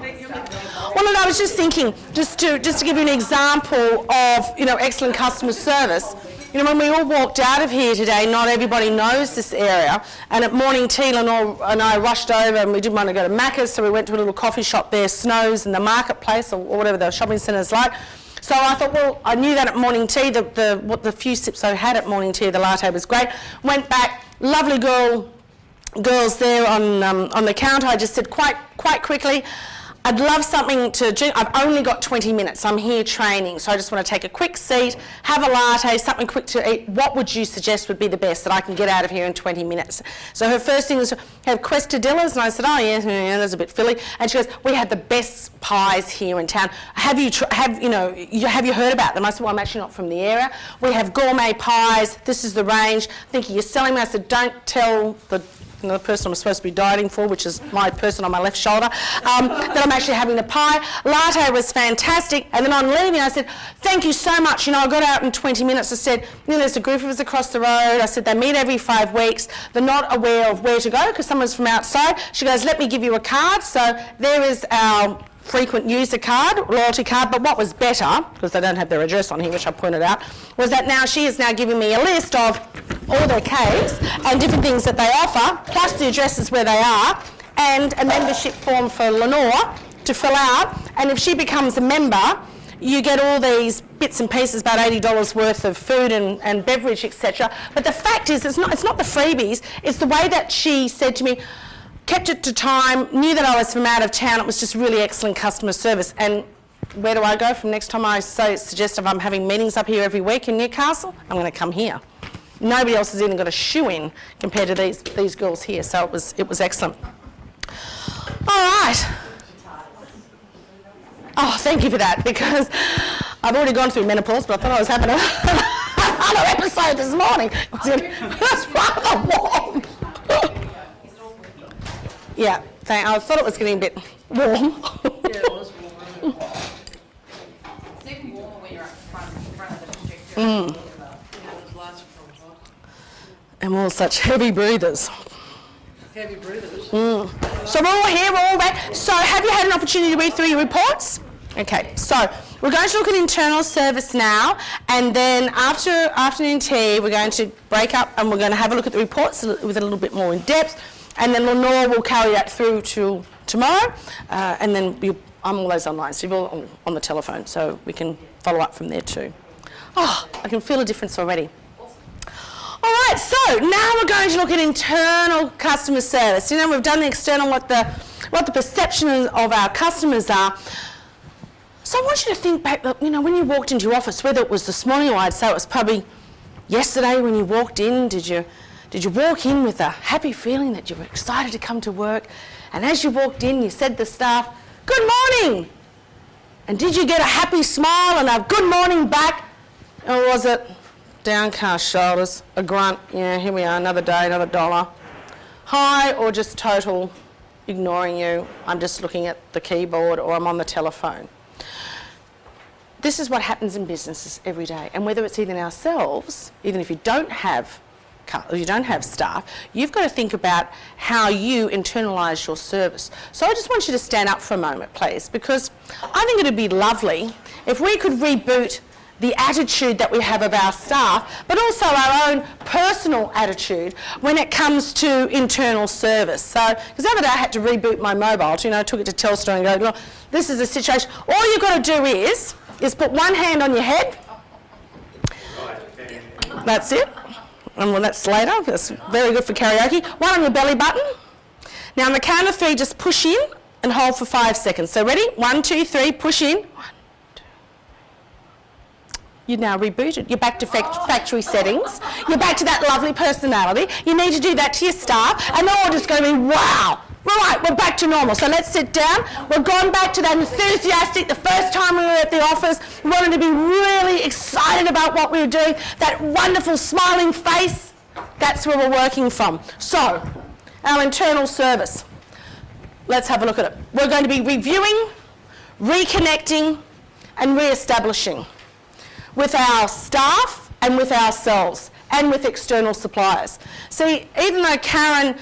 Well, I was just thinking, just to give you an example of, excellent customer service. When we all walked out of here today, not everybody knows this area. And at morning tea, Lenore and I rushed over, and we didn't want to go to Macca's, so we went to a little coffee shop there, Snow's, in the marketplace, or whatever the shopping centre's like. So I thought, well, I knew that at morning tea, the few sips I had at morning tea, the latte was great. Went back, lovely girls there on the counter. I just said quite quickly, I'd love something to drink. I've only got 20 minutes. I'm here training, so I just want to take a quick seat, have a latte, something quick to eat. What would you suggest would be the best that I can get out of here in 20 minutes? So her first thing was have quesadillas, and I said, oh yeah, that's a bit Philly. And she goes, we have the best pies here in town. Have you heard about them? I said, well, I'm actually not from the area. We have gourmet pies. This is the range. Thinking you're selling me. I said, don't tell the person I'm supposed to be dieting for, which is my person on my left shoulder, that I'm actually having the pie. Latte was fantastic. And then on leaving, I said, thank you so much. I got out in 20 minutes. I said, there's a group of us across the road. I said, they meet every 5 weeks. They're not aware of where to go because someone's from outside. She goes, let me give you a card. So there is our frequent user card, loyalty card, but what was better, because they don't have their address on here, which I pointed out, was that she is now giving me a list of all their caves and different things that they offer, plus the addresses where they are, and a membership form for Lenore to fill out. And if she becomes a member, you get all these bits and pieces, about $80 worth of food and beverage, etc. But the fact is, it's not the freebies, it's the way that she said to me, kept it to time, knew that I was from out of town. It was just really excellent customer service. And where do I go from next time I suggest if I'm having meetings up here every week in Newcastle? I'm going to come here. Nobody else has even got a shoe in compared to these girls here. So it was excellent. All right. Oh, thank you for that, because I've already gone through menopause, but I thought I was having another episode this morning. It was rather warm. Yeah, I thought it was getting a bit warm. Yeah, it was warm. It's even warmer when you're up front of the projector. There's lots of problems. And we're all such heavy breathers. Heavy breathers. So we're all here, we're all ready. So have you had an opportunity to read through your reports? Okay, so we're going to look at internal service now, and then after afternoon tea, we're going to break up and we're going to have a look at the reports with a little bit more in depth. And then Lenore will carry that through to tomorrow, and then I'm always online, so you're all on the telephone, so we can follow up from there too. Oh, I can feel a difference already. All right, so now we're going to look at internal customer service. We've done the external, what the perception of our customers are. So I want you to think back, when you walked into your office, whether it was this morning or I'd say it was probably yesterday when you walked in, did you walk in with a happy feeling that you were excited to come to work? And as you walked in, you said to the staff, good morning. And did you get a happy smile and a good morning back? Or was it downcast shoulders, a grunt, yeah, here we are, another day, another dollar? Hi, or just total ignoring you, I'm just looking at the keyboard or I'm on the telephone. This is what happens in businesses every day. And whether it's even ourselves, even if you don't have staff, you've got to think about how you internalise your service. So I just want you to stand up for a moment, please, because I think it would be lovely if we could reboot the attitude that we have of our staff, but also our own personal attitude when it comes to internal service. So, because the other day I had to reboot my mobile, I took it to Telstra and go, look, this is a situation. All you've got to do is put one hand on your head. That's it. And well, that's later. That's very good for karaoke. One on your belly button. Now, on the count of 3, just push in and hold for 5 seconds. So ready? 1, 2, 3, push in. 1, 2. You're now rebooted. You're back to factory settings. You're back to that lovely personality. You need to do that to your staff, and they're all just going to be, wow. Right, we're back to normal. So let's sit down. We're gone back to that enthusiastic, the first time we were at the office, we wanted to be really excited about what we were doing, that wonderful smiling face. That's where we're working from. So, our internal service. Let's have a look at it. We're going to be reviewing, reconnecting, and re-establishing with our staff and with ourselves and with external suppliers. See, even though Karen,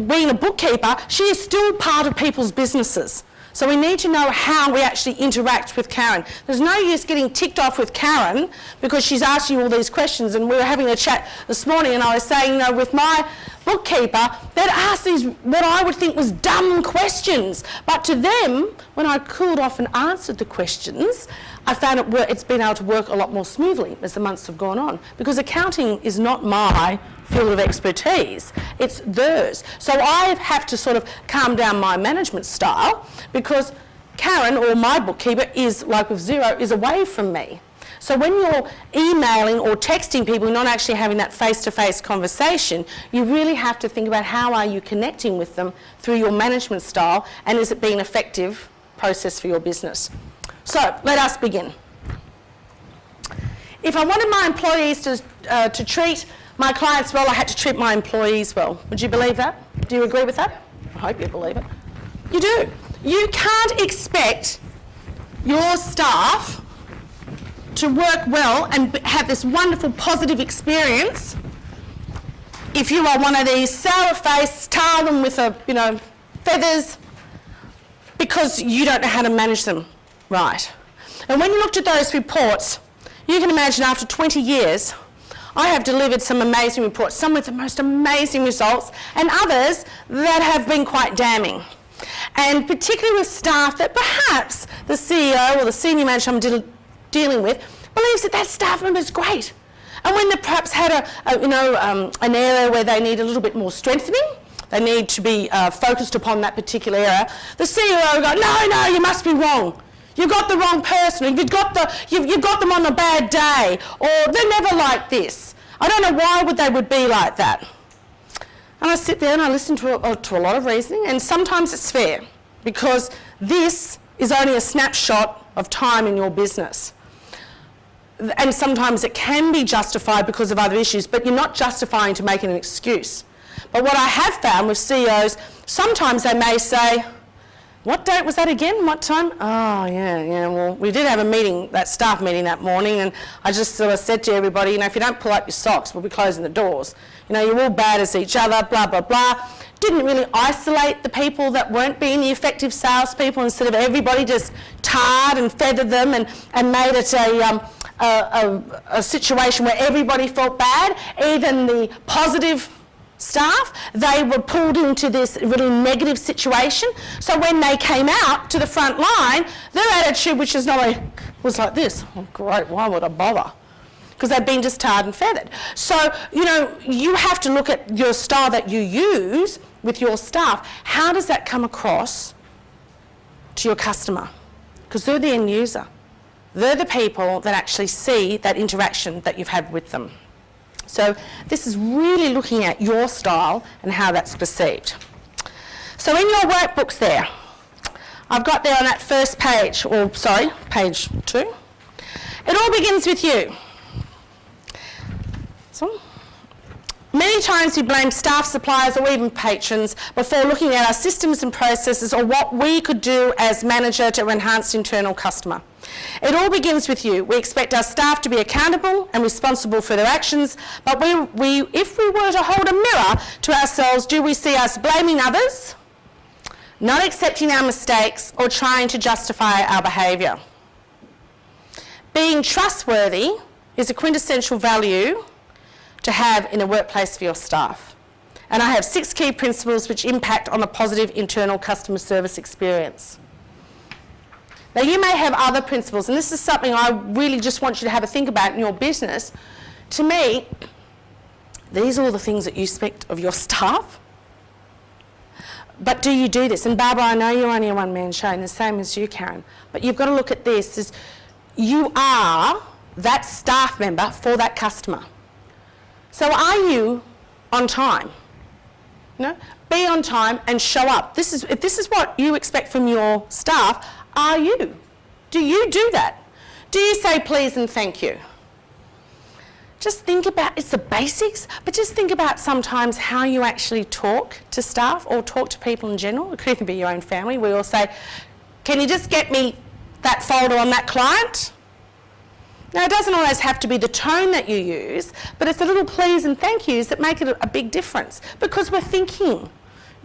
being a bookkeeper, she is still part of people's businesses. So we need to know how we actually interact with Karen. There's no use getting ticked off with Karen because she's asked you all these questions, and we were having a chat this morning and I was saying, you know, with my bookkeeper, they'd ask these, what I would think was dumb questions. But to them, when I cooled off and answered the questions, I found it's been able to work a lot more smoothly as the months have gone on, because accounting is not my field of expertise, it's theirs. So I have to sort of calm down my management style because Karen, or my bookkeeper, is, like with Xero, is away from me. So when you're emailing or texting people, not actually having that face-to-face conversation, you really have to think about how are you connecting with them through your management style, and is it being an effective process for your business. So let us begin. If I wanted my employees to treat my clients well, I had to treat my employees well. Would you believe that? Do you agree with that? I hope you believe it. You do. You can't expect your staff to work well and have this wonderful positive experience if you are one of these sour-faced, tar them with feathers, because you don't know how to manage them right. And when you looked at those reports, you can imagine after 20 years, I have delivered some amazing reports, some with the most amazing results, and others that have been quite damning. And particularly with staff that perhaps the CEO or the senior manager I'm dealing with believes that staff member is great. And when they perhaps had an area where they need a little bit more strengthening, they need to be focused upon that particular area, the CEO will go, no, you must be wrong. You've got the wrong person, you've got them on a bad day, or they're never like this. I don't know why they would be like that. And I sit there and I listen to a lot of reasoning, and sometimes it's fair, because this is only a snapshot of time in your business. And sometimes it can be justified because of other issues, but you're not justifying to make it an excuse. But what I have found with CEOs, sometimes they may say, what date was that again? What time? Oh, yeah, well, we did have a meeting, that staff meeting that morning, and I just sort of said to everybody, if you don't pull up your socks, we'll be closing the doors. You're all bad as each other, blah, blah, blah. Didn't really isolate the people that weren't being the effective salespeople, instead of everybody just tarred and feathered them and made it a situation where everybody felt bad, even the positive staff, they were pulled into this really negative situation. So when they came out to the front line, their attitude, which is was like this: oh, great, why would I bother? Because they'd been just tarred and feathered. So, you have to look at your style that you use with your staff. How does that come across to your customer? Because they're the end user. They're the people that actually see that interaction that you've had with them. So this is really looking at your style and how that's perceived. So in your workbooks there, I've got there on that first page, page 2, it all begins with you. So, many times we blame staff, suppliers, or even patrons before looking at our systems and processes, or what we could do as manager to enhance internal customer. It all begins with you. We expect our staff to be accountable and responsible for their actions, but if we were to hold a mirror to ourselves, do we see us blaming others, not accepting our mistakes, or trying to justify our behaviour? Being trustworthy is a quintessential value to have in a workplace for your staff. And I have 6 key principles which impact on a positive internal customer service experience. Now, you may have other principles, and this is something I really just want you to have a think about in your business. To me, these are all the things that you expect of your staff. But do you do this? And Barbara, I know you're only a one-man show, and the same as you, Karen. But you've got to look at this as you are that staff member for that customer. So are you on time? Be on time and show up. If this is what you expect from your staff, are you? Do you do that? Do you say please and thank you? Just think about, it's the basics, but just think about sometimes how you actually talk to staff or talk to people in general. It could even be your own family. We all say, can you just get me that folder on that client? Now, it doesn't always have to be the tone that you use, but it's the little please and thank yous that make it a big difference, because we're thinking.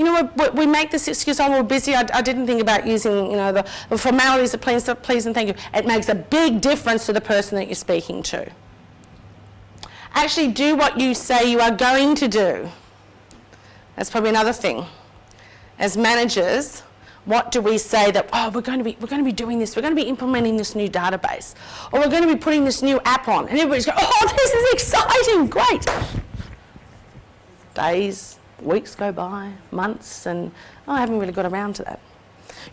You know, we make this excuse, oh, we're busy, I didn't think about using, you know, the formalities of please and thank you. It makes a big difference to the person that you're speaking to. Actually do what you say you are going to do. That's probably another thing. As managers, what do we say that, oh, we're going to be doing this, we're going to be implementing this new database, or we're going to be putting this new app on, and everybody's going, oh, this is exciting, great. Days, weeks go by, months, and oh, I haven't really got around to that.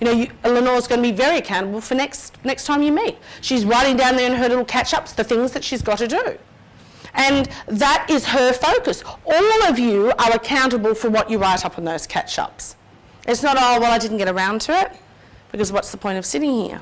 You know, Lenore's going to be very accountable for next time you meet. She's writing down there in her little catch-ups the things that she's got to do. And that is her focus. All of you are accountable for what you write up on those catch-ups. It's not, oh, well, I didn't get around to it, because what's the point of sitting here?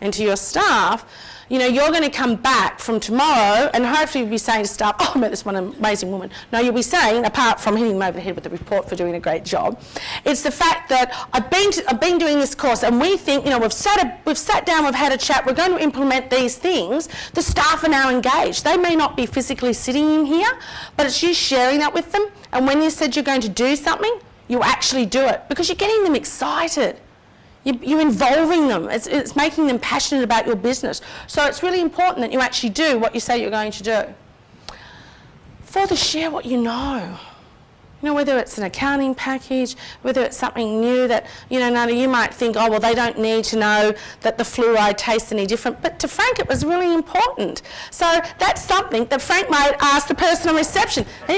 And to your staff, you know, you're going to come back from tomorrow and hopefully you'll be saying to staff, oh, I met this one amazing woman. No, you'll be saying, apart from hitting them over the head with the report for doing a great job, it's the fact that I've been doing this course and we think, you know, we've sat down, we've had a chat, we're going to implement these things. The staff are now engaged. They may not be physically sitting in here, but it's you sharing that with them. And when you said you're going to do something, you actually do it because you're getting them excited. You're involving them. It's making them passionate about your business. So it's really important that you actually do what you say you're going to do. Further, share what you know. You know, whether it's an accounting package, whether it's something new that, you know, Nana, you might think, oh, well, they don't need to know that the fluoride tastes any different. But to Frank, it was really important. So that's something that Frank might ask the person on reception. Have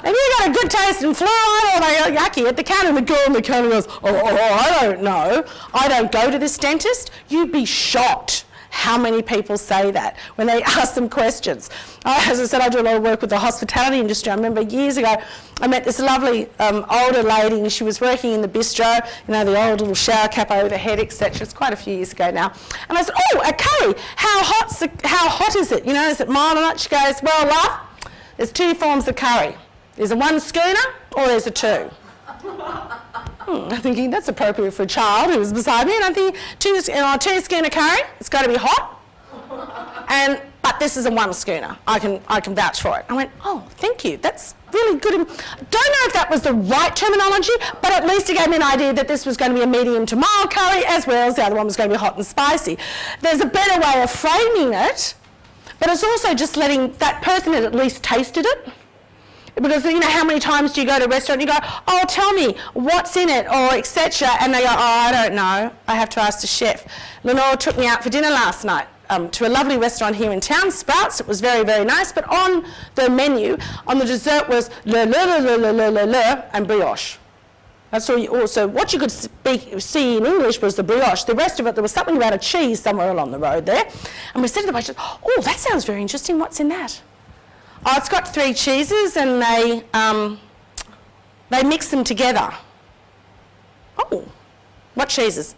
you got a good taste in fluoride, or are they yucky? At the counter, the girl in the counter goes, oh, I don't know. I don't go to this dentist. You'd be shocked how many people say that when they ask them questions. As I said, I do a lot of work with the hospitality industry. I remember years ago, I met this lovely older lady, and she was working in the bistro, you know, the old little shower cap over the head, etc. It's quite a few years ago now. And I said, oh, a curry, how hot is it? You know, is it mild or not? She goes, well, love, there's two forms of curry. There's a one schooner or there's a two. I'm thinking that's appropriate for a child who was beside me, and I'm thinking two schooner curry, it's got to be hot, but this is a one schooner. I can vouch for it. I went, oh, thank you. That's really good. Don't know if that was the right terminology, but at least it gave me an idea that this was going to be a medium to mild curry, as well as the other one was going to be hot and spicy. There's a better way of framing it, but it's also just letting that person that at least tasted it. Because, you know, how many times do you go to a restaurant and you go, oh, tell me, what's in it, or etc. And they go, oh, I don't know. I have to ask the chef. Lenore took me out for dinner last night to a lovely restaurant here in town, Sprouts. It was very, very nice. But on the menu, on the dessert was le and brioche. That's all. Also, what you could see in English was the brioche. The rest of it, there was something about a cheese somewhere along the road there. And we said to the patient, oh, that sounds very interesting. What's in that? Oh, it's got 3 cheeses and they mix them together. Oh, what cheeses?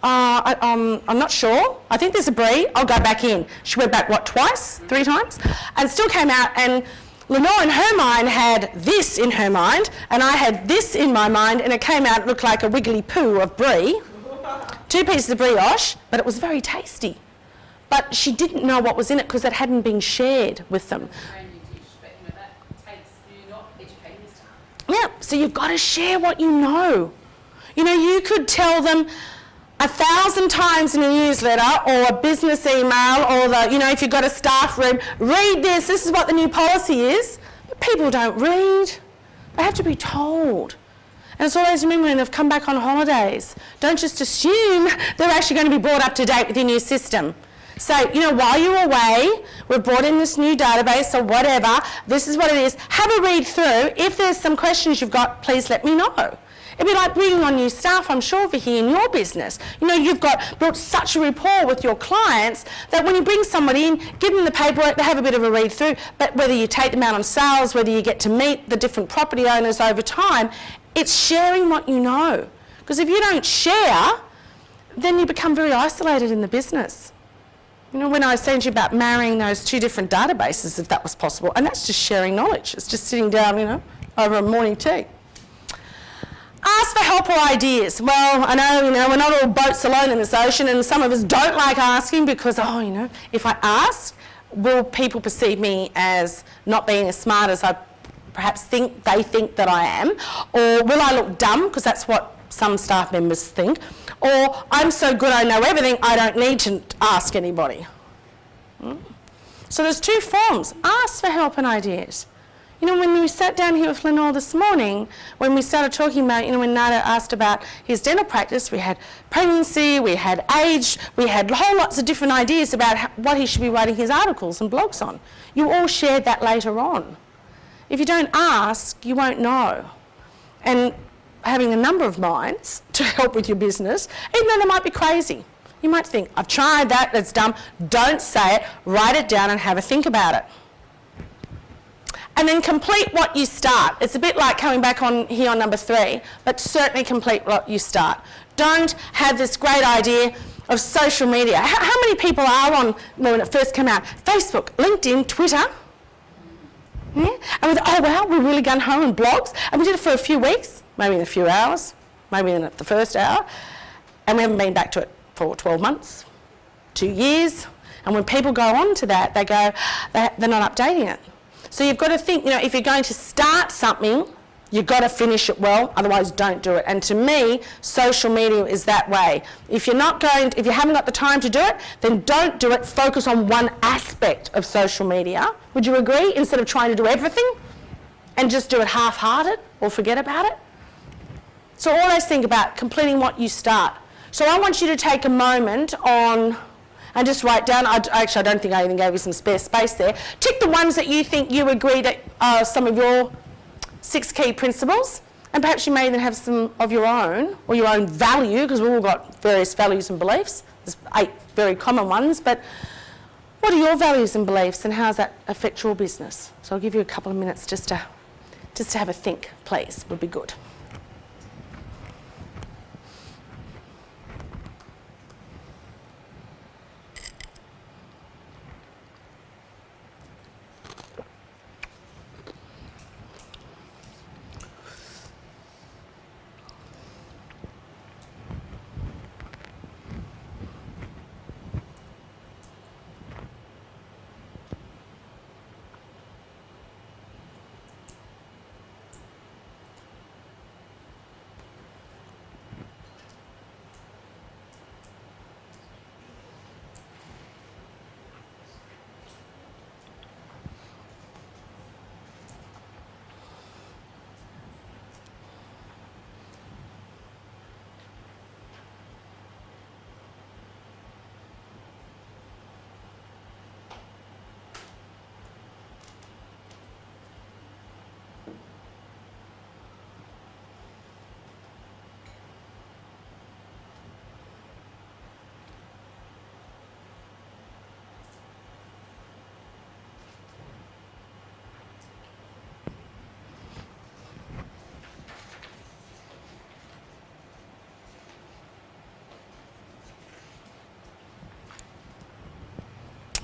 I'm not sure. I think there's a brie. I'll go back in. She went back, what, twice? 3 times? And still came out, and Lenore in her mind had this in her mind, and I had this in my mind, and it came out, it looked like a wiggly poo of brie. 2 pieces of brioche, but it was very tasty. But she didn't know what was in it because it hadn't been shared with them. Yeah, so you've got to share what you know. You know, you could tell them 1,000 times in a newsletter or a business email, or you know, if you've got a staff room, read this is what the new policy is. But people don't read. They have to be told. And it's always remember when they've come back on holidays. Don't just assume they're actually going to be brought up to date with your new system. So, you know, while you're away, we've brought in this new database or whatever, this is what it is. Have a read through. If there's some questions you've got, please let me know. It'd be like bringing on new staff, I'm sure, over here in your business. You know, you've built such a rapport with your clients that when you bring somebody in, give them the paperwork, they have a bit of a read through, but whether you take them out on sales, whether you get to meet the different property owners over time, it's sharing what you know. Because if you don't share, then you become very isolated in the business. You know, when I was saying to you about marrying those 2 different databases, if that was possible, and that's just sharing knowledge. It's just sitting down, you know, over a morning tea. Ask for help or ideas. Well, I know, you know, we're not all boats alone in this ocean, and some of us don't like asking because, oh, you know, if I ask, will people perceive me as not being as smart as I perhaps they think that I am? Or will I look dumb, because that's what some staff members think? Or I'm so good I know everything, I don't need to ask anybody. So there's two forms. Ask for help and ideas. You know, when we sat down here with Lenore this morning, when we started talking about, you know, when Nada asked about his dental practice, we had pregnancy, we had age, we had whole lots of different ideas about what he should be writing his articles and blogs on. You all shared that later on. If you don't ask, you won't know. And having a number of minds to help with your business, even though they might be crazy. You might think, I've tried that, that's dumb. Don't say it, write it down and have a think about it. And then complete what you start. It's a bit like coming back on here on number 3, but certainly complete what you start. Don't have this great idea of social media. How many people are on, when it first came out, Facebook, LinkedIn, Twitter? Yeah? And we thought, oh wow, we're really gun ho and blogs. And we did it for a few weeks, maybe in a few hours, maybe in the first hour. And we haven't been back to it for 12 months, 2 years. And when people go on to that, they go, they're not updating it. So you've got to think, you know, if you're going to start something, you've got to finish it well, otherwise don't do it. And to me, social media is that way. If you haven't got the time to do it, then don't do it. Focus on one aspect of social media. Would you agree? Instead of trying to do everything and just do it half-hearted or forget about it. So always think about completing what you start. So I want you to take a moment and just write down, actually I don't think I even gave you some spare space there. Tick the ones that you think you agree that are some of your 6 key principles, and perhaps you may even have some of your own, or your own value, because we've all got various values and beliefs. There's 8 very common ones, but what are your values and beliefs, and how does that affect your business? So I'll give you a couple of minutes just to have a think, please, would be good.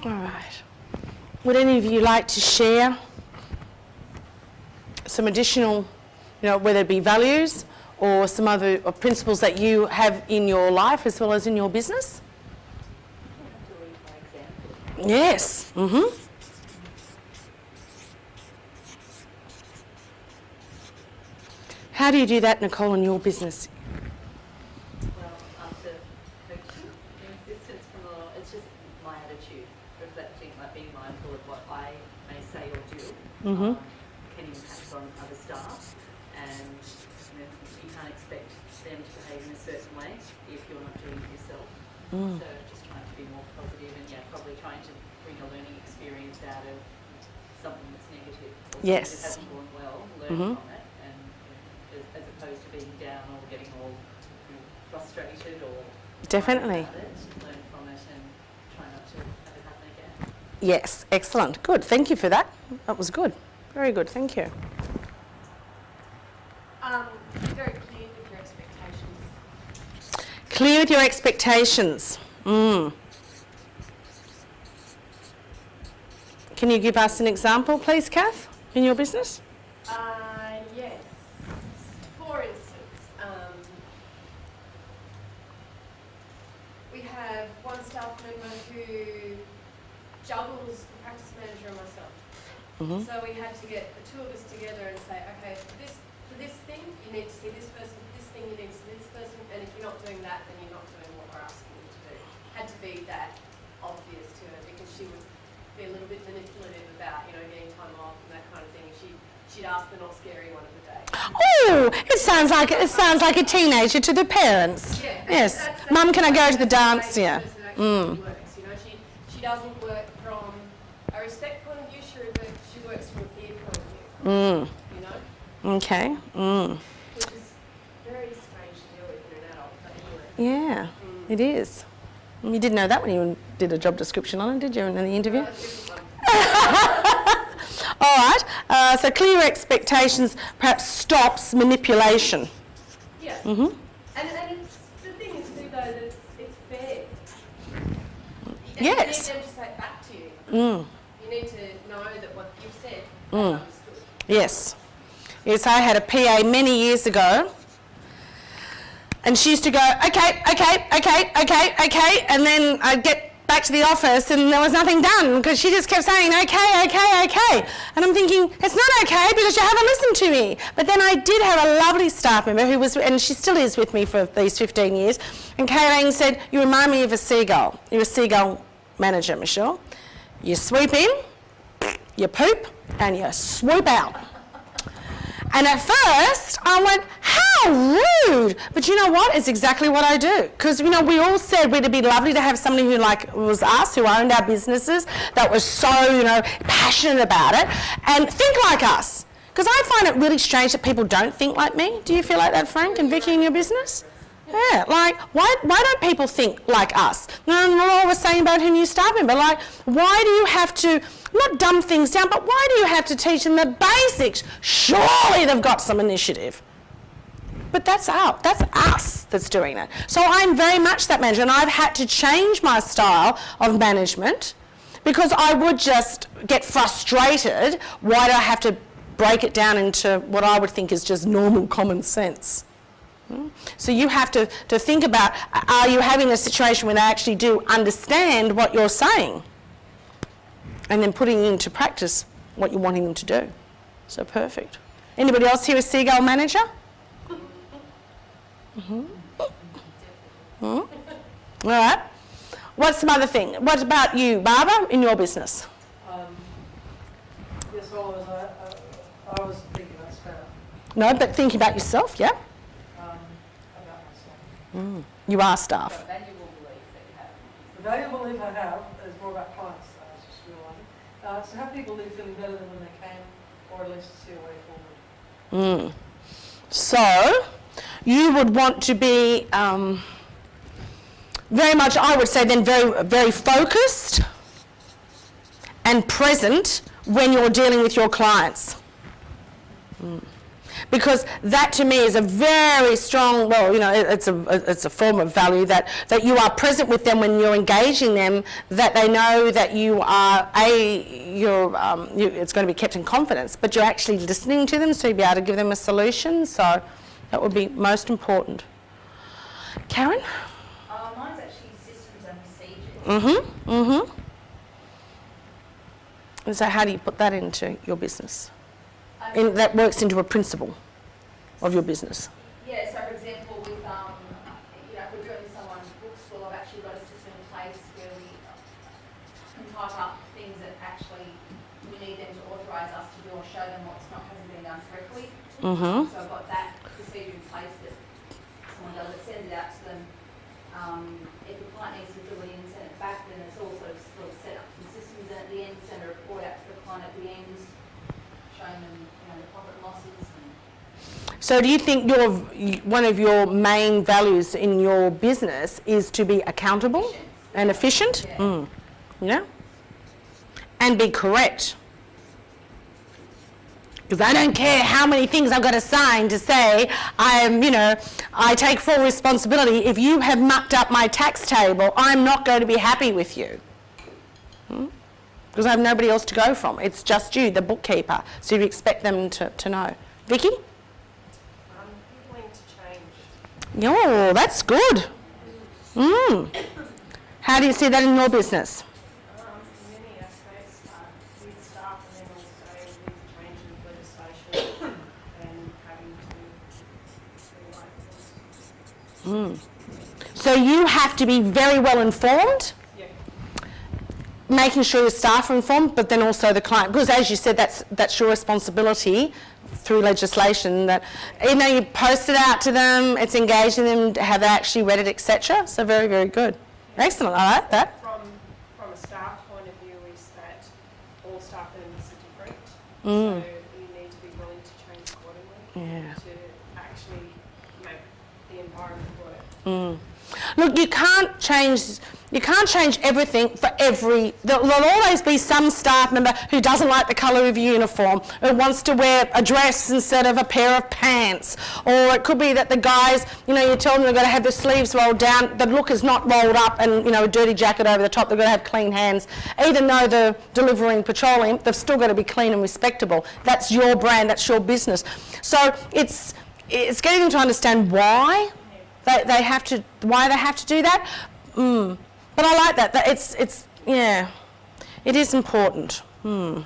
All right. Would any of you like to share some additional, you know, whether it be values or some other principles that you have in your life as well as in your business? Yes. Mm-hmm. How do you do that, Nicole, in your business? Well, after coaching, insistence from the, it's just my attitude, reflecting, like being mindful of what I may say or do can impact on other staff, and you can't expect them to behave in a certain way if you're not doing it yourself. So just trying to be more positive and probably trying to bring a learning experience out of something that's negative. Or Yes. That hasn't gone well, learn from it. As opposed to being down or getting all frustrated or Definitely. about it, learn from it and try not to have it happen again. Yes, excellent. Good. Thank you for that. That was good. Very good. Thank you. Very clear with your expectations. Clear with your expectations. Can you give us an example, please, Kath, in your business? Yes. For instance, we have one staff member who juggles the practice manager and myself. So we had to get the two of us together and say, okay, for this thing, you need to see this person, for this thing, you need to see this person, and if you're not doing that, then you're not doing what we're asking you to do. Had to be that obvious to her because she would be a little bit manipulative about, getting time off and that kind of thing. She'd ask the not scary one of the day. Oh, it sounds like a teenager to the parents. Yeah, Yes. that's Mum, can I go to the that's dance? Yeah. It actually works. She doesn't work from a respect point of view. She works from a fear point of view. Okay. Which is very strange to deal with in an adult. But anyway. Yeah, it is. You didn't know that when you did a job description on it, did you, in the interview? All right. So clear expectations perhaps stops manipulation. Yeah. Mm-hmm. And it's, the thing is too though that it's fair. And Yes. You need them to say it back to you. Mm. You need to know that what you've said is understood. Yes. Yes, I had a PA many years ago, and she used to go, okay, and then I'd get back to the office and there was nothing done because she just kept saying, okay. And I'm thinking, it's not okay because you haven't listened to me. But then I did have a lovely staff member who was, and she still is with me for these 15 years, and Kayleen said, you remind me of a seagull. You're a seagull manager, Michelle. You sweep in, you poop, and you swoop out. And at first, I went, how rude. But you know what? It's exactly what I do. Because, we all said it'd be lovely to have somebody who was us, who owned our businesses, that was so, passionate about it, and think like us. Because I find it really strange that people don't think like me. Do you feel like that, Frank and Vicky, in your business? Yeah, why don't people think like us? No, not all we're saying about who new staff member. Why do you have to, not dumb things down, but why do you have to teach them the basics? Surely they've got some initiative. But that's us that's doing it. So I'm very much that manager, and I've had to change my style of management because I would just get frustrated. Why do I have to break it down into what I would think is just normal common sense? So you have to think about, are you having a situation where they actually do understand what you're saying? And then putting into practice what you're wanting them to do. So perfect. Anybody else here a seagull manager? All right. What's some other thing? What about you, Barbara, in your business? Yes, well, I was thinking about staff, No, but thinking about yourself, yeah? about myself. You are staff. A valuable belief that you have. The valuable belief I have is more about clients, I was just realising. So have people leave feeling better than when they came, or at least see a way forward. So you would want to be very much, I would say then, very, very focused and present when you're dealing with your clients. Because that to me is a very strong, it's a form of value that you are present with them when you're engaging them, that they know that you are, it's going to be kept in confidence, but you're actually listening to them, so you'll be able to give them a solution. So that would be most important. Karen? Mine's actually systems and procedures. And so how do you put that into your business? That works into a principle of your business. Yeah, so for example, with, if we're doing someone's book school, I've actually got a system in place where we can type up things that actually we need them to authorise us to do or show them hasn't been done correctly. So I've got that procedure in place that someone does it, sends it out to them. If the client needs to fill it in and send it back, then it's all sort of set up some systems, and at the end, send a report out to the client at the end, showing them the profit and losses. So do you think one of your main values in your business is to be accountable and efficient? Yeah. And be correct. Because I don't care how many things I've got to sign to say I take full responsibility. If you have mucked up my tax table, I'm not going to be happy with you. Because I have nobody else to go from. It's just you, the bookkeeper. So you expect them to know. Vicky? I'm willing to change. Oh, that's good. How do you see that in your business? In many aspects, with staff and then also So you have to be very well informed, making sure your staff are informed, but then also the client, because as you said, that's your responsibility through legislation, that even though you post it out to them, it's engaging them, have they actually read it, etc. So very, very good. Excellent, I like that. From a staff point of view is that all staff members are different. Mm. So you need to be willing to change accordingly Yeah. to actually make the environment work. Mm. Look, you can't change everything for there'll always be some staff member who doesn't like the colour of your uniform, who wants to wear a dress instead of a pair of pants, or it could be that the guys, you tell them they've got to have their sleeves rolled down, the look is not rolled up and, a dirty jacket over the top, they've got to have clean hands. Even though they're delivering petroleum, they've still got to be clean and respectable. That's your brand, that's your business. So it's getting them to understand why they have to do that. But I like that. It is important. I'd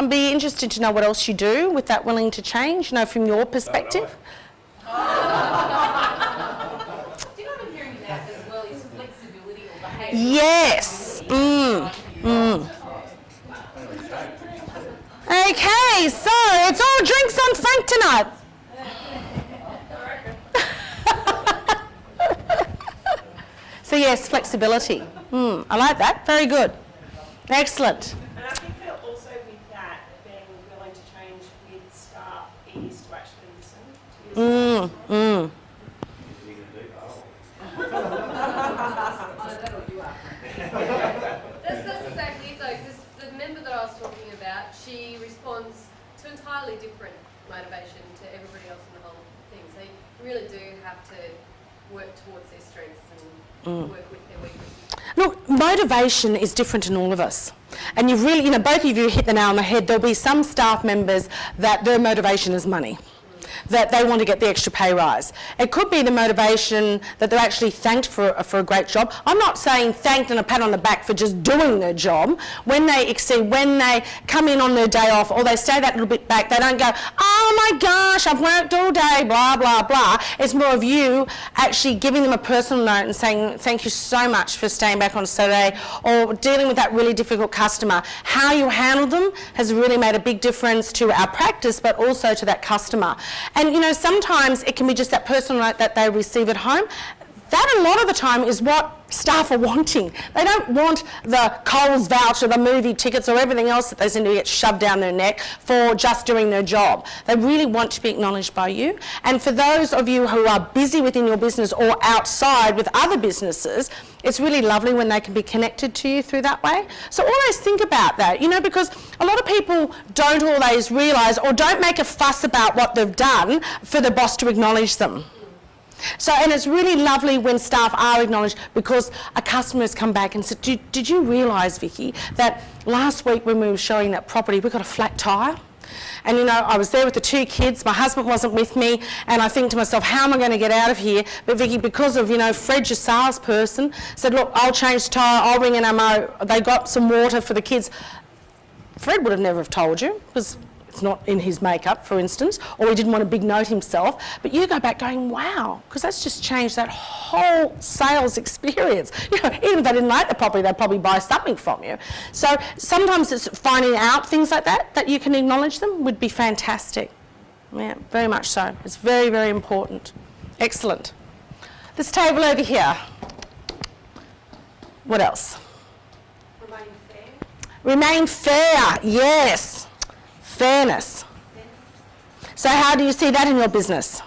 be interested to know what else you do with that willing to change, from your perspective. Do you know what I'm hearing that as well is flexibility or behaviour? Yes. Okay, so it's all drinks on Frank tonight. So yes, flexibility. I like that. Very good. Excellent. And I think that also with that, being willing to change with staff is to actually listen to your staff. That's exactly it though, because the member that I was talking about, she responds to entirely different motivation to everybody else in the whole thing. So you really do have to work towards their strengths and work with their weaknesses. Look, motivation is different in all of us. And you've really, both of you hit the nail on the head. There'll be some staff members that their motivation is money, that they want to get the extra pay rise. It could be the motivation that they're actually thanked for a great job. I'm not saying thanked and a pat on the back for just doing their job. When they exceed, when they come in on their day off, or they stay that little bit back, they don't go, oh my gosh, I've worked all day, blah, blah, blah. It's more of you actually giving them a personal note and saying, thank you so much for staying back on Saturday, or dealing with that really difficult customer. How you handle them has really made a big difference to our practice, but also to that customer. And sometimes it can be just that personal note that they receive at home. That a lot of the time is what staff are wanting. They don't want the Coles voucher, the movie tickets or everything else that they seem to get shoved down their neck for just doing their job. They really want to be acknowledged by you. And for those of you who are busy within your business or outside with other businesses, it's really lovely when they can be connected to you through that way. So always think about that, because a lot of people don't always realise or don't make a fuss about what they've done for the boss to acknowledge them. So, and it's really lovely when staff are acknowledged, because a customer has come back and said, did you realise, Vicky, that last week when we were showing that property, we got a flat tyre? And I was there with the two kids, my husband wasn't with me, and I think to myself, how am I going to get out of here? But Vicky, because of, Fred, your salesperson, said, look, I'll change the tyre, I'll ring an MO. They got some water for the kids. Fred would have never have told you, because it's not in his makeup, for instance, or he didn't want a big note himself, but you go back going, wow, because that's just changed that whole sales experience. Even if they didn't like the property, they'd probably buy something from you. So sometimes it's finding out things like that you can acknowledge them would be fantastic. Yeah, very much so. It's very, very important. Excellent. This table over here. What else? Remain fair. Remain fair, yes. Fairness. So how do you see that in your business?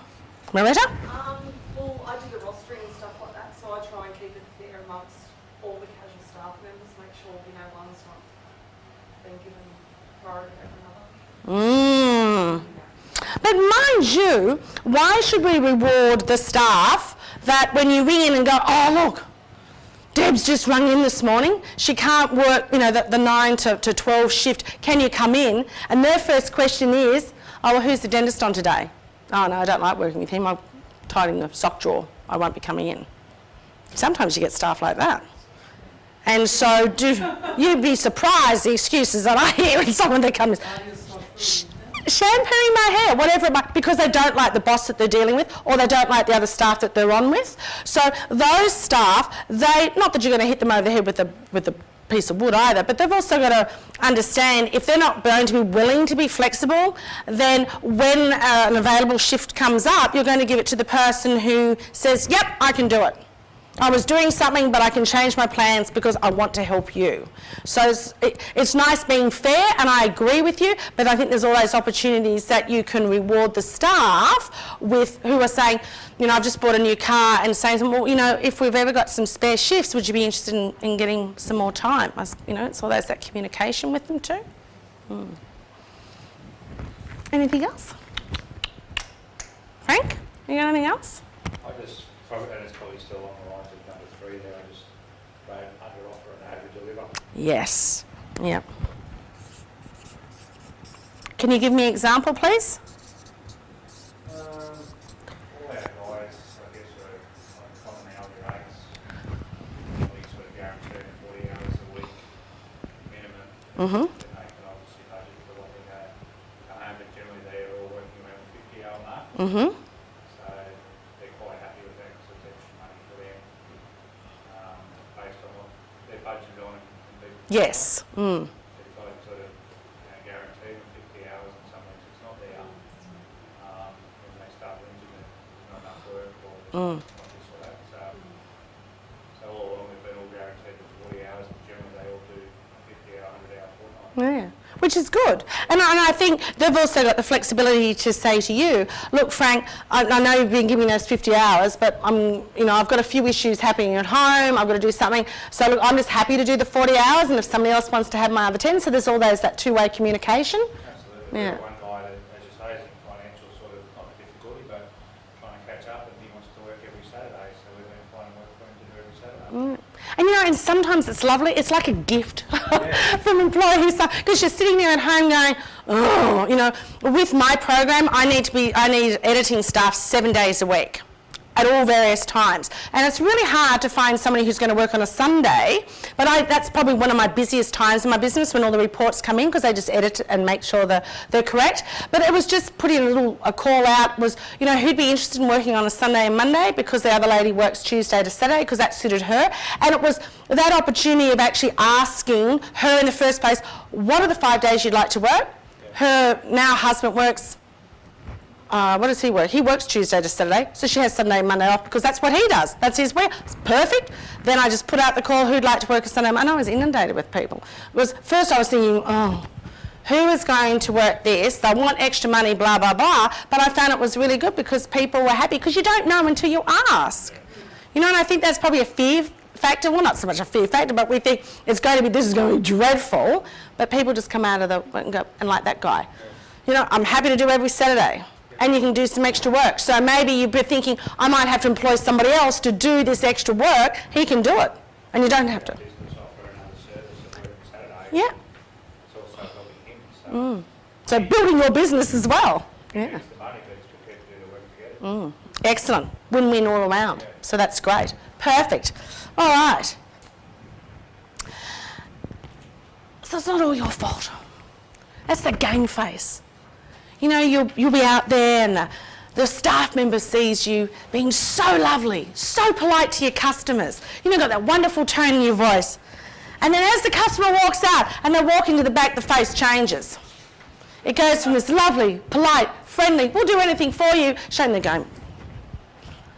Maretta? Well, I do the rostering and stuff like that, so I try and keep it fair amongst all the casual staff members, make sure, one's not being given priority over another. But mind you, why should we reward the staff that when you ring in and go, oh look, Deb's just rung in this morning, she can't work, the 9 to 12 shift, can you come in? And their first question is, oh, well, who's the dentist on today? Oh no, I don't like working with him, I'm tied in the sock drawer, I won't be coming in. Sometimes you get staff like that. And so you'd be surprised the excuses that I hear when someone that comes, shampooing my hair, whatever it might, because they don't like the boss that they're dealing with, or they don't like the other staff that they're on with. So those staff, not that you're going to hit them over the head with a piece of wood either, but they've also got to understand if they're not going to be willing to be flexible, then when an available shift comes up, you're going to give it to the person who says, yep, I can do it. I was doing something, but I can change my plans because I want to help you. So it's nice being fair, and I agree with you, but I think there's always opportunities that you can reward the staff with who are saying, you know, I've just bought a new car, and saying, well, you know, if we've ever got some spare shifts, would you be interested in getting some more time? You know, it's always that communication with them too. Anything else? Frank, you got anything else? I just, and it's probably still along the lines of number 3 there, I just wrote under offer and over deliver. Yes. Yep. Can you give me an example, please? All our guys, I guess, are on common hourly rates. We sort of guarantee 40 hours a week minimum. Mm-hmm. Then they can obviously budget for what they go home, but generally they're all working around the 50-hour mark. Mm-hmm. So they're quite happy with that because it's extra money for them based on what they're budgeted on. And Yes. Mm. if I sort of guarantee them 50 hours and some weeks it's not there, when they start whinging that there's not enough work or not this or that. So all along we've been all guaranteed the 40 hours, and generally they all do a 50-hour, 100-hour fortnight. Yeah, which is good. And I think they've also got the flexibility to say to you, look, Frank, I know you've been giving us 50 hours, but I've got a few issues happening at home, I've got to do something. So look, I'm just happy to do the 40 hours, and if somebody else wants to have my other 10, so there's always that two-way communication. Absolutely. Yeah. We've got one guy that, as you say, is in financial sort of, not difficulty, but trying to catch up, and he wants to work every Saturday, so we're going to find work for him to do every Saturday. And you know, and sometimes it's lovely, it's like a gift from employees, because you're sitting there at home going, oh, you know, with my program, I need editing staff 7 days a week at all various times. And it's really hard to find somebody who's going to work on a Sunday, but that's probably one of my busiest times in my business when all the reports come in, because they just edit and make sure they're correct. But it was just putting a call out was, you know, who'd be interested in working on a Sunday and Monday, because the other lady works Tuesday to Saturday, because that suited her. And it was that opportunity of actually asking her in the first place, what are the 5 days you'd like to work? Her now husband works, what does he work? He works Tuesday to Saturday, so she has Sunday and Monday off because that's what he does. That's his way. It's perfect. Then I just put out the call, who'd like to work a Sunday? And I was inundated with people. First I was thinking, who is going to work this? They want extra money, blah, blah, blah. But I found it was really good because people were happy, because you don't know until you ask. You know, and I think that's probably a fear factor. Well, not so much a fear factor, but we think this is going to be dreadful. But people just come out of and go, and like that guy. You know, I'm happy to do every Saturday. And you can do some extra work. So maybe you'd be thinking, I might have to employ somebody else to do this extra work. He can do it, and you don't have to. Business offer another service at work on Saturday. Yeah. It's also helping him. So building your business as well. Yeah. It's the money, but it's prepared to do the work together. Excellent. Win-win all around. So that's great. Perfect. All right. So it's not all your fault. That's the game face. You know, you'll be out there and the staff member sees you being so lovely, so polite to your customers. You know, got that wonderful tone in your voice. And then as the customer walks out and they walk into the back, the face changes. It goes from this lovely, polite, friendly, we'll do anything for you, shame they're going.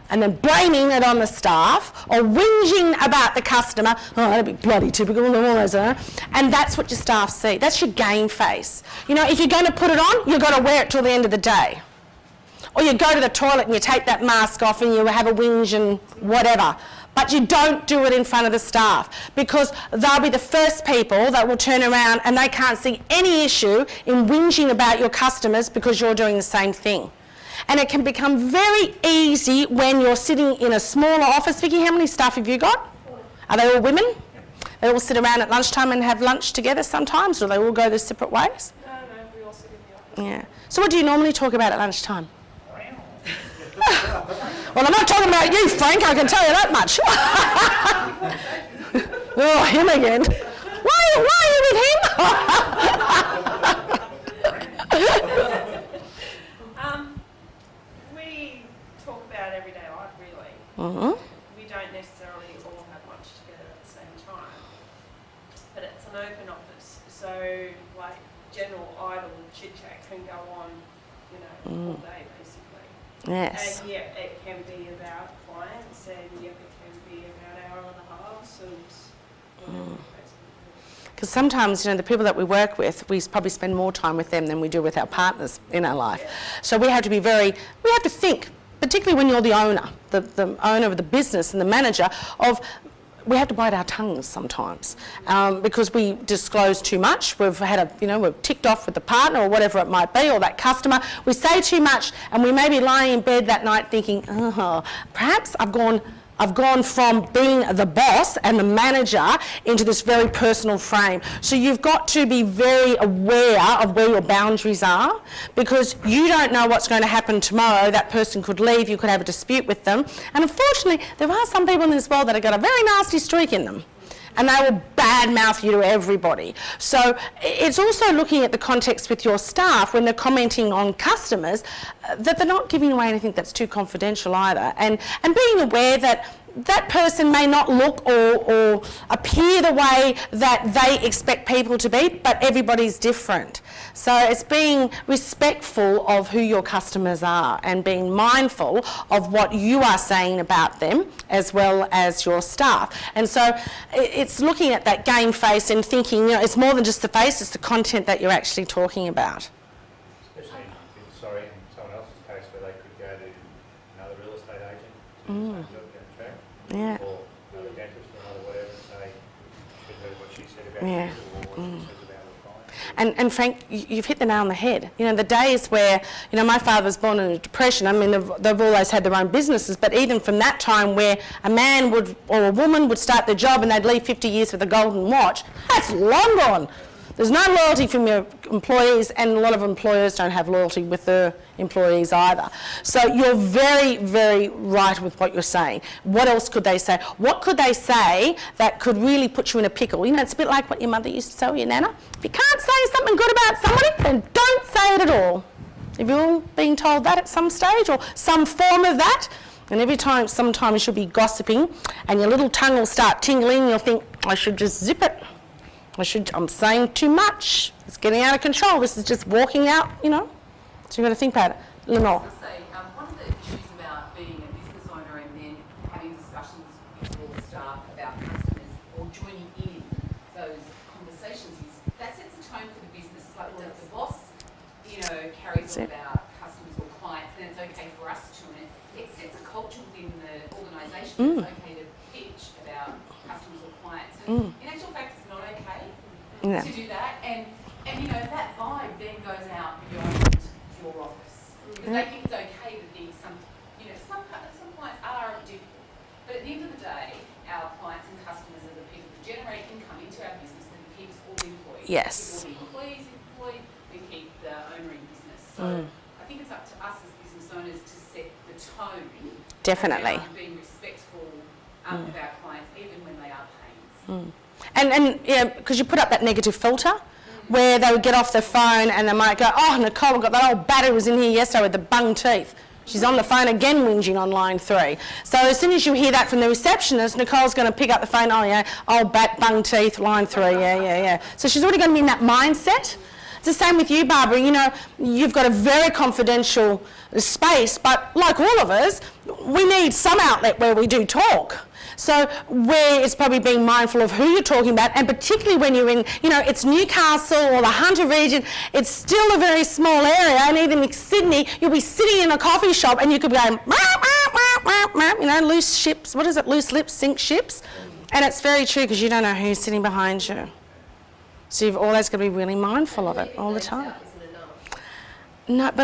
And then blaming it on the staff or whinging about the customer, oh, that'd be bloody typical, and all those, and that's what your staff see. That's your game face. You know, if you're going to put it on, you've got to wear it till the end of the day. Or you go to the toilet and you take that mask off and you have a whinge and whatever. But you don't do it in front of the staff, because they'll be the first people that will turn around and they can't see any issue in whinging about your customers because you're doing the same thing. And it can become very easy when you're sitting in a smaller office. Vicky, how many staff have you got? Are they all women? They all sit around at lunchtime and have lunch together sometimes, or they all go their separate ways? No, we all sit in the office. Yeah. So what do you normally talk about at lunchtime? Well, I'm not talking about you, Frank, I can tell you that much. Oh, him again. Why are you with him? general idle chit chat can go on, you know, all day basically. Yes. And yeah, it can be about clients, and yeah, it can be about hour and a half, and whatever that's Because sometimes, you know, the people that we work with, we probably spend more time with them than we do with our partners in our life. So we have to be we have to think, particularly when you're the owner, the owner of the business and the manager, we have to bite our tongues sometimes because we disclose too much. We've had we've ticked off with the partner or whatever it might be, or that customer. We say too much, and we may be lying in bed that night thinking, oh, perhaps I've gone from being the boss and the manager into this very personal frame. So you've got to be very aware of where your boundaries are, because you don't know what's going to happen tomorrow. That person could leave, you could have a dispute with them. And unfortunately, there are some people in this world that have got a very nasty streak in them, and they will badmouth you to everybody. So it's also looking at the context with your staff when they're commenting on customers, that they're not giving away anything that's too confidential either, and being aware that that person may not look or appear the way that they expect people to be, but everybody's different. So it's being respectful of who your customers are and being mindful of what you are saying about them as well as your staff. And so it's looking at that game face and thinking, you know, it's more than just the face, it's the content that you're actually talking about. Especially in someone else's case where they could go to another real estate agent to do the same job down the track, Yeah. or another dentist or another whatever, and say, should heard what she said about Yeah. you, or what she says about her client. And Frank, you've hit the nail on the head. You know, the days where, you know, my father was born in a depression, I mean, they've always had their own businesses, but even from that time where a man would, or a woman would start their job and they'd leave 50 years with a golden watch, that's long gone. There's no loyalty from your employees, and a lot of employers don't have loyalty with their employees either. So you're very, very right with what you're saying. What else could they say? What could they say that could really put you in a pickle? You know, it's a bit like what your mother used to say, your nana. If you can't say something good about somebody, then don't say it at all. Have you all been told that at some stage, or some form of that? And every time, sometimes you'll be gossiping and your little tongue will start tingling, you'll think, I should just zip it. I'm saying too much. It's getting out of control. This is just walking out, you know. So you've got to think about it. Lenore. I was going to say, one of the issues about being a business owner and then having discussions with your staff about customers or joining in those conversations is that sets a tone for the business. It's like, well, if the boss, you know, carries on about customers or clients, then it's okay for us to, and it sets a culture within the organisation. It's okay to pitch about customers or clients. And in actual fact, it's not okay to do that. And you know, that vibe then goes out beyond your office. Because they think it's okay to think some clients are difficult. But at the end of the day, our clients and customers are the people who generate income into our business and keep us all employed. Yes. Keep all the employees employed, we keep the owner in business. So I think it's up to us as business owners to set the tone. Definitely. Around being respectful of our clients, even when they are pains. And yeah, because you put up that negative filter where they would get off their phone and they might go, oh, Nicole, I've got that old bat who was in here yesterday with the bung teeth. She's on the phone again whinging on line 3. So as soon as you hear that from the receptionist, Nicole's going to pick up the phone, oh yeah, old bat, bung teeth, line 3, yeah. So she's already going to be in that mindset. It's the same with you, Barbara. You know, you've got a very confidential space, but like all of us, we need some outlet where we do talk. So where it's probably being mindful of who you're talking about, and particularly when you're in, you know, it's Newcastle or the Hunter region, it's still a very small area, and even in Sydney, you'll be sitting in a coffee shop and you could be going, you know, loose ships, what is it, loose lips sink ships? And it's very true because you don't know who's sitting behind you. So you've always got to be really mindful of it all the time. No, but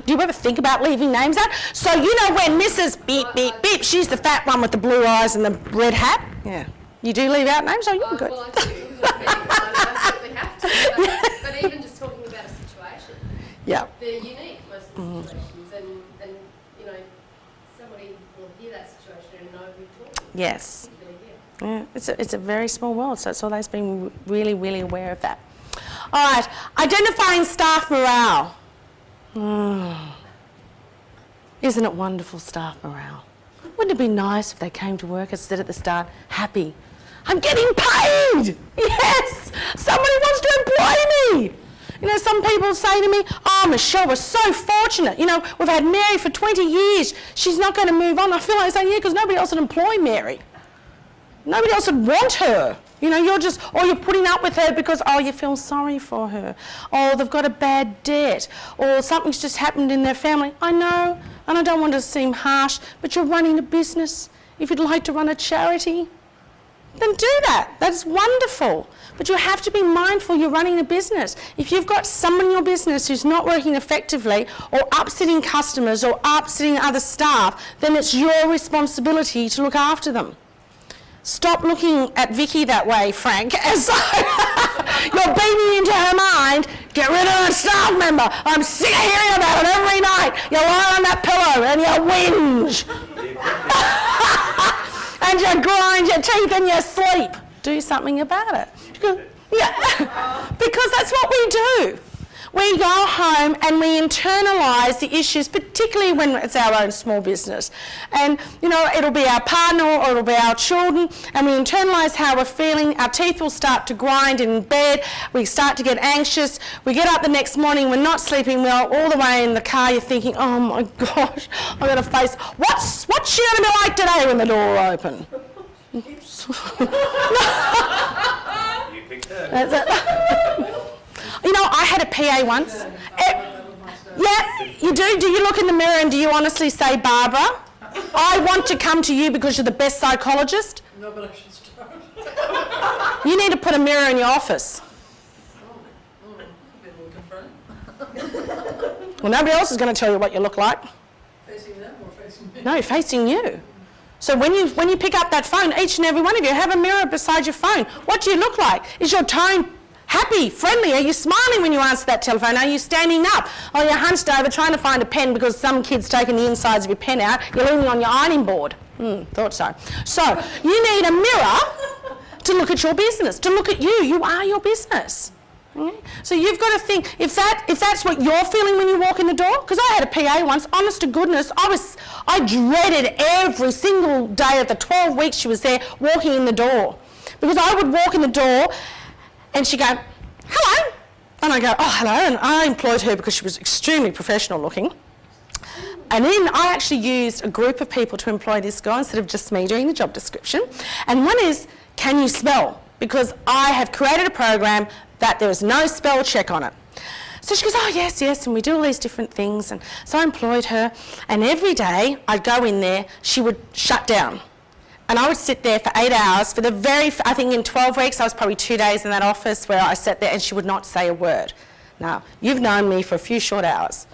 do you ever think about leaving names out? So you know when Mrs. Beep, beep, beep, she's the fat one with the blue eyes and the red hat? Yeah. You do leave out names? Oh, you're good. Well, I do. I absolutely have to. But even just talking about a situation, Yeah. they're unique, most of the situations. And you know, somebody will hear that situation and know who you're talking to. Yes. You're gonna hear. Yeah. It's a very small world, so it's always been really, really aware of that. All right. Identifying staff morale. Isn't it wonderful, staff morale? Wouldn't it be nice if they came to work and said at the start, happy, I'm getting paid! Yes! Somebody wants to employ me! some people say to me, oh, Michelle, we're so fortunate. We've had Mary for 20 years. She's not going to move on. I feel like saying, yeah, because nobody else would employ Mary. Nobody else would want her. You're putting up with her because, you feel sorry for her. Oh, they've got a bad debt. Or something's just happened in their family. I know, and I don't want to seem harsh, but you're running a business. If you'd like to run a charity, then do that. That's wonderful. But you have to be mindful you're running a business. If you've got someone in your business who's not working effectively or upsetting customers or upsetting other staff, then it's your responsibility to look after them. Stop looking at Vicky that way, Frank, as though you're beating into her mind, get rid of a staff member. I'm sick of hearing about it every night. You lie on that pillow and you whinge. And you grind your teeth in your sleep. Do something about it. Yeah, because that's what we do. We go home and we internalise the issues, particularly when it's our own small business. And, it'll be our partner or it'll be our children, and we internalise how we're feeling. Our teeth will start to grind in bed. We start to get anxious. We get up the next morning, we're not sleeping well. All the way in the car, you're thinking, oh my gosh, I've got to face, what's she going to be like today when the door will open? You picked her. I had a PA once. Yeah, you do. Do you look in the mirror and do you honestly say, Barbara, I want to come to you because you're the best psychologist? No, but I should start. You need to put a mirror in your office. A bit more confronting. Well, nobody else is going to tell you what you look like. Facing them or facing me? No, facing you. So when you pick up that phone, each and every one of you, have a mirror beside your phone. What do you look like? Is your tone happy, friendly? Are you smiling when you answer that telephone? Are you standing up? Or you're hunched over trying to find a pen because some kid's taken the insides of your pen out. You're leaning on your ironing board. Thought so. So you need a mirror to look at your business, to look at you. You are your business. Okay? So you've got to think, if that's what you're feeling when you walk in the door, because I had a PA once, honest to goodness, I dreaded every single day of the 12 weeks she was there walking in the door. Because I would walk in the door and she'd go, hello. And I go, oh, hello. And I employed her because she was extremely professional looking. And then I actually used a group of people to employ this girl instead of just me doing the job description. And one is, can you spell? Because I have created a program that there is no spell check on it. So she goes, oh, yes, and we do all these different things. And so I employed her. And every day I'd go in there, she would shut down. And I would sit there for 8 hours. I think in 12 weeks, I was probably 2 days in that office where I sat there and she would not say a word. Now, you've known me for a few short hours.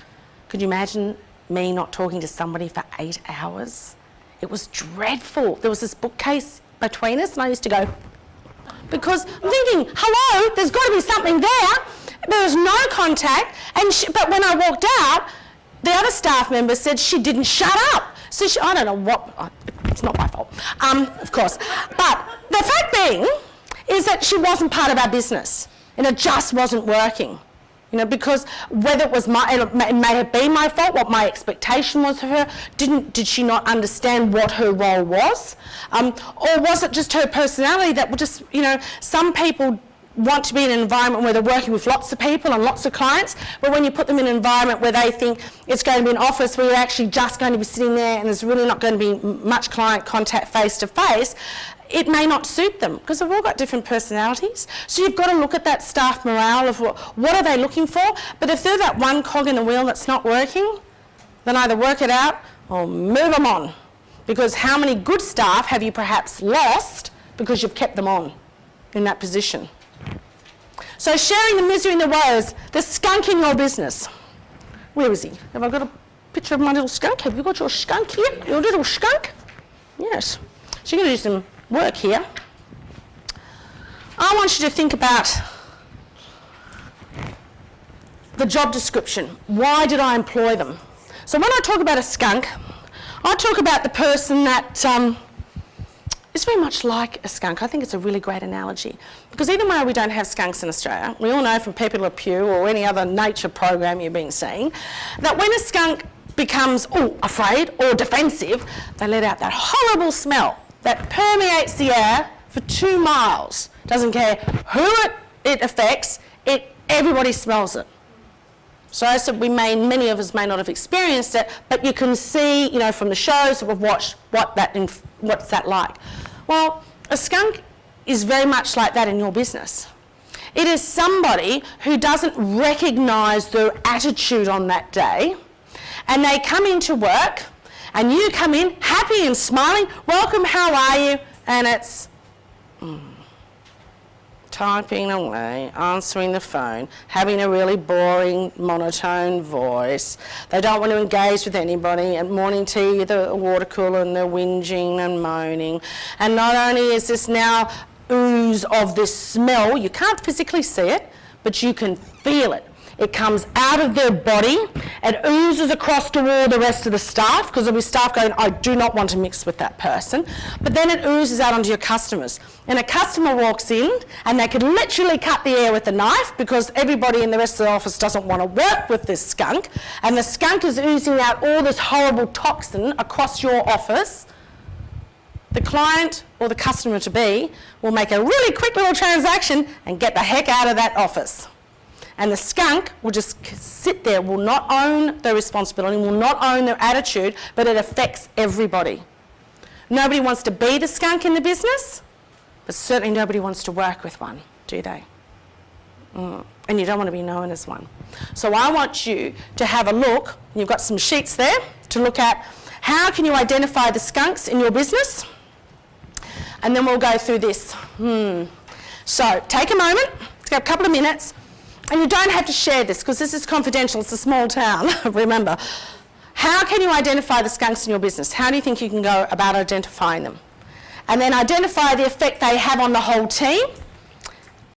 Could you imagine me not talking to somebody for 8 hours? It was dreadful. There was this bookcase between us and I used to go, because I'm thinking, hello, there's got to be something there. There was no contact. But when I walked out, the other staff member said she didn't shut up. So I don't know what, it's not my fault, of course. But the fact being is that she wasn't part of our business and it just wasn't working. Because whether it was it may have been my fault, what my expectation was of her, did she not understand what her role was? Or was it just her personality that would just, some people want to be in an environment where they're working with lots of people and lots of clients, but when you put them in an environment where they think it's going to be an office where you're actually just going to be sitting there and there's really not going to be much client contact face to face, it may not suit them because they've all got different personalities. So you've got to look at that staff morale of what are they looking for. But if they're that one cog in the wheel that's not working, then either work it out or move them on. Because how many good staff have you perhaps lost because you've kept them on in that position? So sharing the misery and the woes, the skunk in your business. Where is he? Have I got a picture of my little skunk? Have you got your skunk here? Your little skunk? Yes. So you're going to do some work here. I want you to think about the job description. Why did I employ them? So when I talk about a skunk, I talk about the person that is very much like a skunk. I think it's a really great analogy. Because even though we don't have skunks in Australia, we all know from People of Pew or any other nature program you've been seeing, that when a skunk becomes afraid or defensive, they let out that horrible smell that permeates the air for 2 miles. Doesn't care who it affects, it everybody smells it. So I said many of us may not have experienced it, but you can see, you know, from the shows that we've watched what's that like. Well, a skunk is very much like that in your business. It is somebody who doesn't recognise their attitude on that day, and they come into work, and you come in happy and smiling, welcome, how are you? And it's typing away, answering the phone, having a really boring, monotone voice. They don't want to engage with anybody. At morning tea, the water cooler, and they're whinging and moaning. And not only is this now ooze of this smell, you can't physically see it, but you can feel it. It comes out of their body, it oozes across to all the rest of the staff, because there'll be staff going, I do not want to mix with that person. But then it oozes out onto your customers. And a customer walks in, and they could literally cut the air with a knife, because everybody in the rest of the office doesn't want to work with this skunk. And the skunk is oozing out all this horrible toxin across your office. The client or the customer to be will make a really quick little transaction and get the heck out of that office. And the skunk will just sit there, will not own their responsibility, will not own their attitude, but it affects everybody. Nobody wants to be the skunk in the business, but certainly nobody wants to work with one, do they? And you don't want to be known as one. So I want you to have a look, you've got some sheets there to look at, how can you identify the skunks in your business? And then we'll go through this. So take a moment, let's go a couple of minutes. And you don't have to share this, because this is confidential, it's a small town, remember. How can you identify the skunks in your business? How do you think you can go about identifying them? And then identify the effect they have on the whole team,